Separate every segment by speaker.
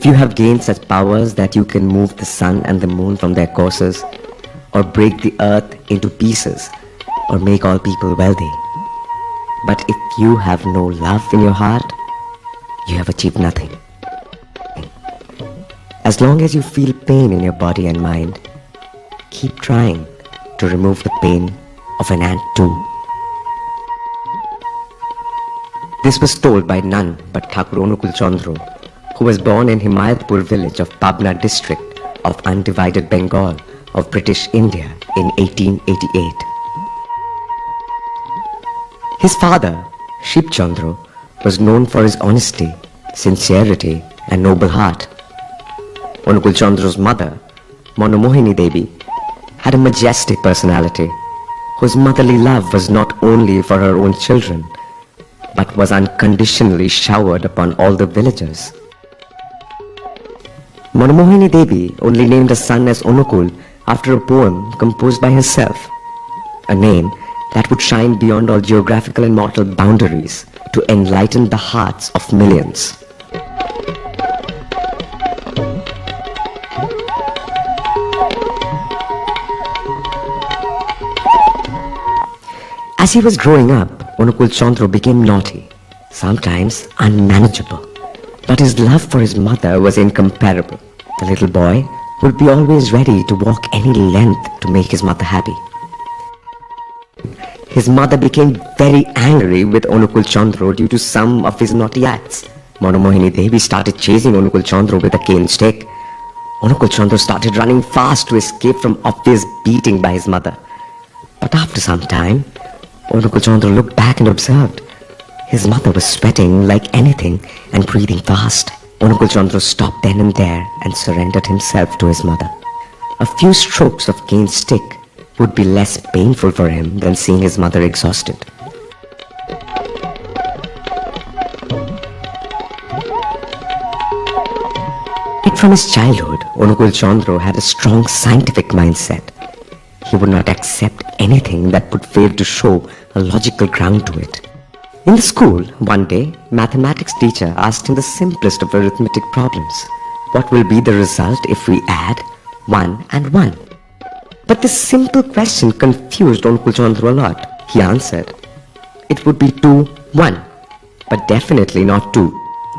Speaker 1: If you have gained such powers that you can move the sun and the moon from their courses, or break the earth into pieces, or make all people wealthy, but if you have no love in your heart, you have achieved nothing. As long as you feel pain in your body and mind, keep trying to remove the pain of an ant too. This was told by none but Thakur Anukul Chandra, who was born in Himayatpur village of Pabna district of undivided Bengal of British India in 1888. His father, Shib Chandra, was known for his honesty, sincerity and noble heart. Anukul Chandra's mother, Manomohini Devi, had a majestic personality whose motherly love was not only for her own children but was unconditionally showered upon all the villagers. Manomohini Devi only named a son as Anukul after a poem composed by herself, a name that would shine beyond all geographical and mortal boundaries to enlighten the hearts of millions. As he was growing up, Anukul Chandra became naughty, sometimes unmanageable. But his love for his mother was incomparable. The little boy would be always ready to walk any length to make his mother happy. His mother became very angry with Anukul Chandra due to some of his naughty acts. Manomohini Devi started chasing Anukul Chandra with a cane stick. Anukul Chandra started running fast to escape from obvious beating by his mother. But after some time, Anukul Chandra looked back and observed his mother was sweating like anything and breathing fast. Anukul Chandra stopped then and there and surrendered himself to his mother. A few strokes of cane stick would be less painful for him than seeing his mother exhausted. Yet from his childhood, Anukul Chandra had a strong scientific mindset. He would not accept anything that would fail to show a logical ground to it. In the school, one day, mathematics teacher asked him the simplest of arithmetic problems. What will be the result if we add 1 and 1? But this simple question confused Anukul Chandra a lot. He answered, it would be 2, 1, but definitely not 2.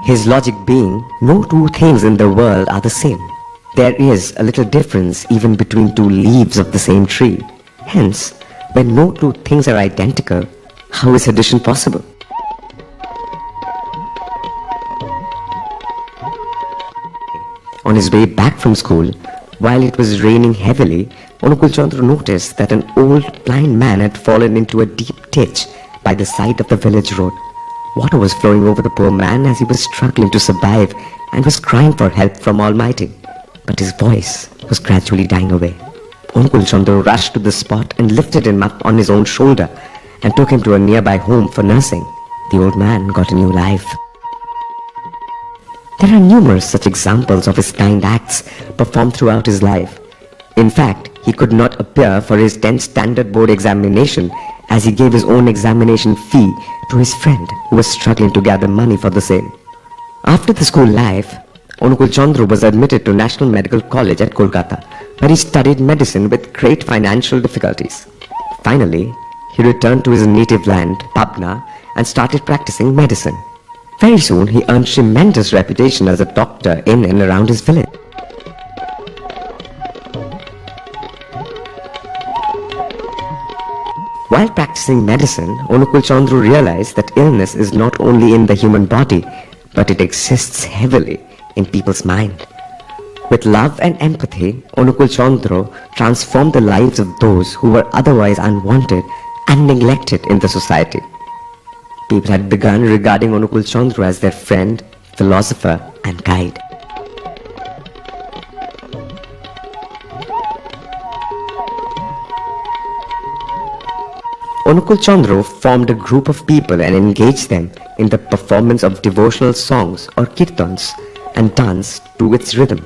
Speaker 1: His logic being, no two things in the world are the same. There is a little difference even between two leaves of the same tree. Hence, when no two things are identical, how is addition possible? On his way back from school, while it was raining heavily, Anukul Chandra noticed that an old blind man had fallen into a deep ditch by the side of the village road. Water was flowing over the poor man as he was struggling to survive and was crying for help from Almighty. But his voice was gradually dying away. Anukul Chandra rushed to the spot and lifted him up on his own shoulder and took him to a nearby home for nursing. The old man got a new life. There are numerous such examples of his kind acts performed throughout his life. In fact, he could not appear for his 10th standard board examination as he gave his own examination fee to his friend who was struggling to gather money for the same. After the school life, Anukul Chandra was admitted to National Medical College at Kolkata, where he studied medicine with great financial difficulties. Finally, he returned to his native land, Pabna, and started practicing medicine. Very soon, he earned tremendous reputation as a doctor in and around his village. While practicing medicine, Anukul Chandra realized that illness is not only in the human body, but it exists heavily in people's mind. With love and empathy, Anukul Chandra transformed the lives of those who were otherwise unwanted and neglected in the society. People had begun regarding Anukul Chandra as their friend, philosopher and guide. Anukul Chandra formed a group of people and engaged them in the performance of devotional songs or kirtans and dance to its rhythm.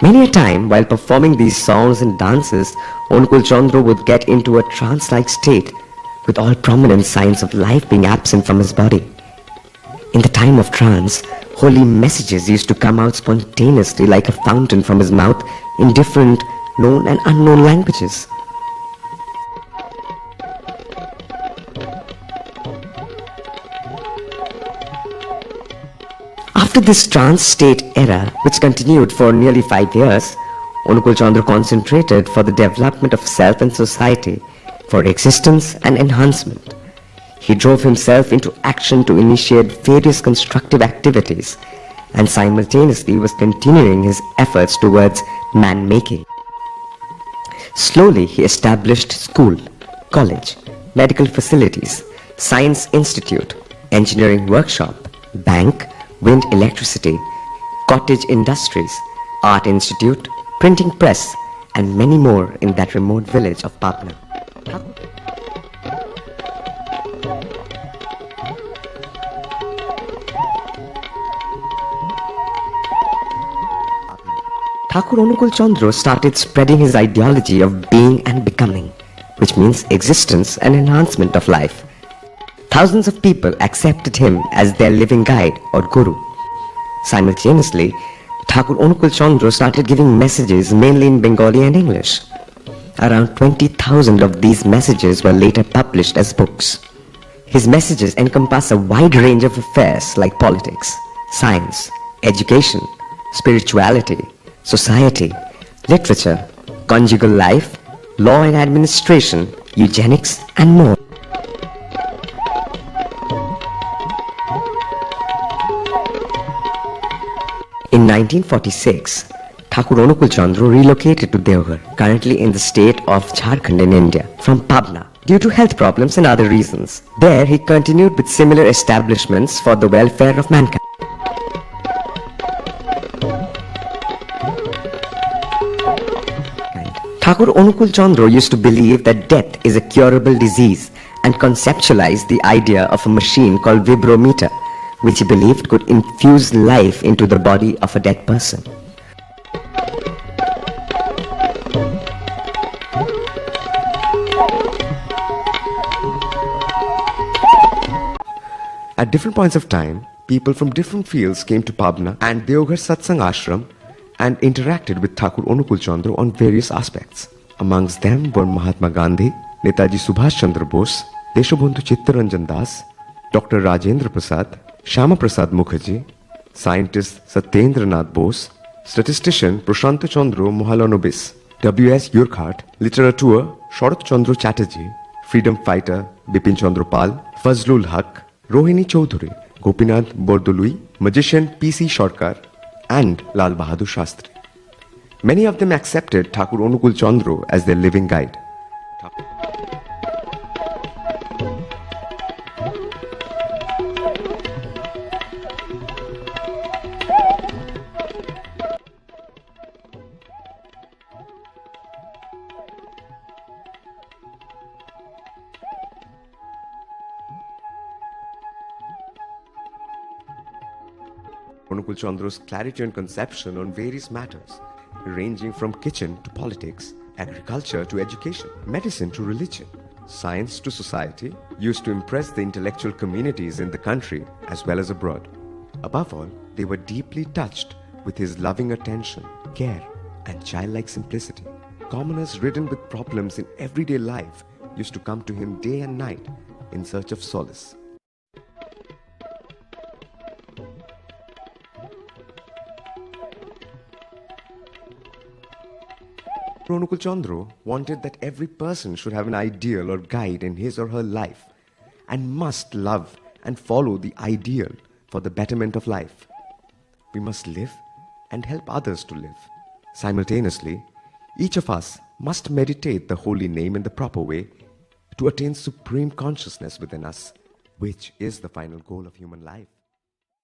Speaker 1: Many a time while performing these songs and dances, Anukul Chandra would get into a trance-like state with all prominent signs of life being absent from his body. In the time of trance, holy messages used to come out spontaneously like a fountain from his mouth in different known and unknown languages. After this trance state era, which continued for nearly 5 years, Anukul Chandra concentrated for the development of self and society, for existence and enhancement. He drove himself into action to initiate various constructive activities and simultaneously was continuing his efforts towards man-making. Slowly he established school, college, medical facilities, science institute, engineering workshop, bank, wind electricity, cottage industries, art institute, printing press, and many more in that remote village of Pabna. Thakur Anukul Chandra started spreading his ideology of being and becoming, which means existence and enhancement of life. Thousands of people accepted him as their living guide or guru. Simultaneously, Thakur Anukul Chandra started giving messages mainly in Bengali and English. Around 20,000 of these messages were later published as books. His messages encompass a wide range of affairs like politics, science, education, spirituality, society, literature, conjugal life, law and administration, eugenics, and more. In 1946, Thakur Anukul Chandra relocated to Deoghar, currently in the state of Jharkhand in India, from Pabna due to health problems and other reasons. There he continued with similar establishments for the welfare of mankind. Thakur Anukul Chandra used to believe that death is a curable disease and conceptualized the idea of a machine called vibrometer, which he believed could infuse life into the body of a dead person.
Speaker 2: At different points of time, people from different fields came to Pabna and Deoghar SATSANG ashram and interacted with Thakur Anukul Chandra on various aspects. Amongst them were Mahatma Gandhi, Netaji Subhash Chandra Bose, Deshabandhu Chittaranjan Das, Dr. Rajendra Prasad, Shyama Prasad Mukherjee, scientist Satyendra Nath Bose, statistician Prashant Chandra Mohalanobis, W.S. Urquhart, literateur Sharat Chandra Chatterjee, freedom fighter Bipin Chandra Pal, Fazlul Haq, Rohini Chaudhary, Gopinath Bordolui, magician P.C. Sarkar, and Lal Bahadur Shastri. Many of them accepted Thakur Anukul Chandra as their living guide. Anukul Chandra's clarity and conception on various matters, ranging from kitchen to politics, agriculture to education, medicine to religion, science to society, used to impress the intellectual communities in the country as well as abroad. Above all, they were deeply touched with his loving attention, care, and childlike simplicity. Commoners ridden with problems in everyday life used to come to him day and night in search of solace. Anukul Chandra wanted that every person should have an ideal or guide in his or her life and must love and follow the ideal for the betterment of life. We must live and help others to live. Simultaneously, each of us must meditate the holy name in the proper way to attain supreme consciousness within us, which is the final goal of human life.